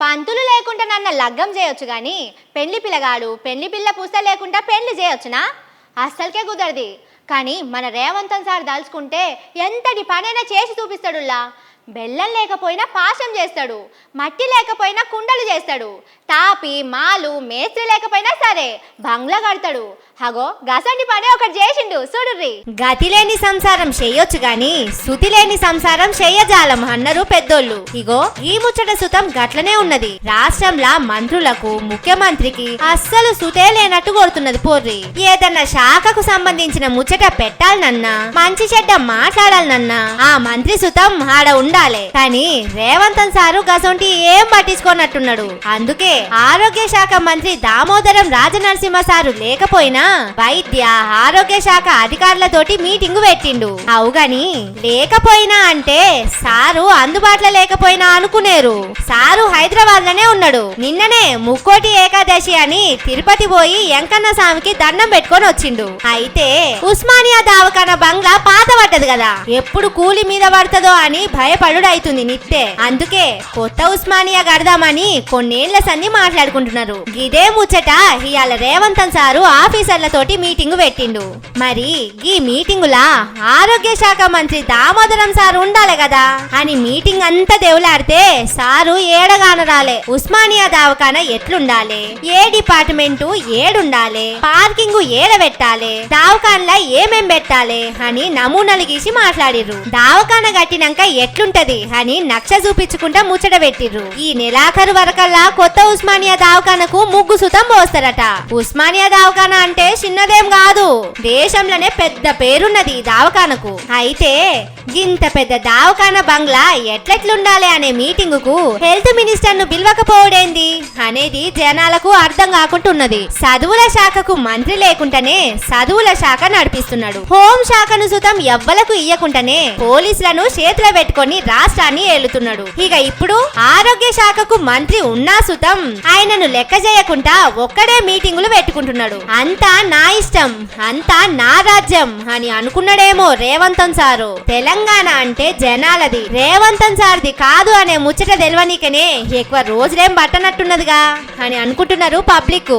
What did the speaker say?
పంతులు లేకుండా నన్ను లగ్గం చేయొచ్చు గాని పెళ్లి పిల్లగాడు పెళ్లి పిల్ల పూస లేకుండా పెళ్లి చేయొచ్చునా? అస్సలకే కుదరది. కానీ మన రేవంతన్ సార్ దాల్చుకుంటే ఎంతటి పనైనా చేసి చూపిస్తాడులా. బెల్లం లేకపోయినా పాశం చేస్తాడు, మట్టి లేకపోయినా కుండలు చేస్తాడు, తాపి మాలు మేస్త్రి లేకపోయినా సరే బంగ్లా కడతాడు. హగో గసండి పని ఒకటి చేసిండు చూడుర్రి. గతి లేని సంసారం చెయ్యొచ్చు గాని శృతి లేని సంసారం చెయ్యజాలం అన్నారు పెద్దోళ్ళు. ఇగో ఈ ముచ్చట సుతం గట్లనే ఉన్నది. రాష్ట్రంలో మంత్రులకు ముఖ్యమంత్రికి అస్సలు సుతే లేనట్టు కొడుతున్నది పోర్రి. ఏదన్నా శాఖకు సంబంధించిన ముచ్చట పెట్టాలనన్నా మంచి చెడ్డ మాట్లాడాలనన్నా ఆ మంత్రి సుతం ఆడ ఉండాలి. కానీ రేవంతన్ సారు గసొంటి ఏం పట్టించుకోనట్టున్నాడు. అందుకే ఆరోగ్య శాఖ మంత్రి దామోదరం రాజనరసింహ సారు లేకపోయినా వైద్య ఆరోగ్య శాఖ అధికారులతోటి మీటింగ్ పెట్టిండు. అవుగాని లేకపోయినా అంటే సారు అందుబాటులో లేకపోయినా అనుకునేరు. సారు హైదరాబాద్ లోనే ఉన్నాడు. నిన్ననే ముక్కోటి ఏకాదశి అని తిరుపతి పోయి ఎంకన్న స్వామికి దండం పెట్టుకొని వచ్చిండు. అయితే ఉస్మానియా దవాఖానా బంగ్లా పాత పడ్డది కదా, ఎప్పుడు కూలి మీద పడుతుందో అని భయపడుడు అవుతుంది నిత్తే. అందుకే కొత్త ఉస్మానియా కడదామని కొన్నేళ్ల సంది మాట్లాడుకుంటున్నారు. ఇదే ముచ్చట ఇయాల రేవంతన్ సారు ఆఫీసర్లతోటి మీటింగ్ పెట్టిండు. మరి ఈ మీటింగులా ఆరోగ్య శాఖ మంత్రి దామోదరం సారు ఉండాలి కదా అని మీటింగ్ అంతా దేవులాడితే సారు ఏడగానరాలే. ఉస్మానియా దవాఖానా ఎట్లుండాలి, ఏ డిపార్ట్మెంటు ఏడుండాలి, పార్కింగ్ ఏడ పెట్టాలి, దవాఖానలా ఏమేం పెట్టాలి అని నమూనాలు గీసి మాట్లాడిర్రు. దవాఖానా కట్టినాక ఎట్లుంటది అని నక్ష చూపించుకుంటా ముచ్చట పెట్టిర్రు. ఈ నెలాఖరు వరకల్లా కొత్త ఉస్మానియా దవాఖానకు ముగ్గు సుతం పోస్తారట. ఉస్మానియా దవాఖానా అంటే చిన్నదేం కాదు, దేశంలోనే పెద్ద పేరున్నది దవాఖానకు. అయితే ఇంత పెద్ద దవాఖానా బంగ్లా ఎట్లెట్లుండాలి అనే మీటింగ్ కు హెల్త్ మినిస్టర్ ను పిలవకపోవడేంది అనేది జనాలకు అర్థం కాకుంటున్నది. చదువుల శాఖకు మంత్రి లేకుండానే చదువుల శాఖ నడిపిస్తున్నాడు. హోం శాఖను సుతం ఎవ్వలకు ఇయ్యకుండానే పోలీసులను చేతిలో పెట్టుకొని రాష్ట్రాన్ని ఏలుతున్నాడు. ఇక ఇప్పుడు ఆరోగ్య శాఖకు మంత్రి ఉన్నా సుతం ఆయనను లెక్క చేయకుండా ఒక్కడే మీటింగులు పెట్టుకుంటున్నాడు. అంతా నా ఇష్టం, అంతా నా రాజ్యం అని అనుకున్నాడేమో రేవంతన్ సారు. తెలంగాణ అంటే జనాలది, రేవంతన్ సార్ది కాదు అనే ముచ్చట తెలవనీకనే ఎక్కువ రోజులేం పట్టనట్టున్నదిగా అని అనుకుంటున్నారు పబ్లిక్.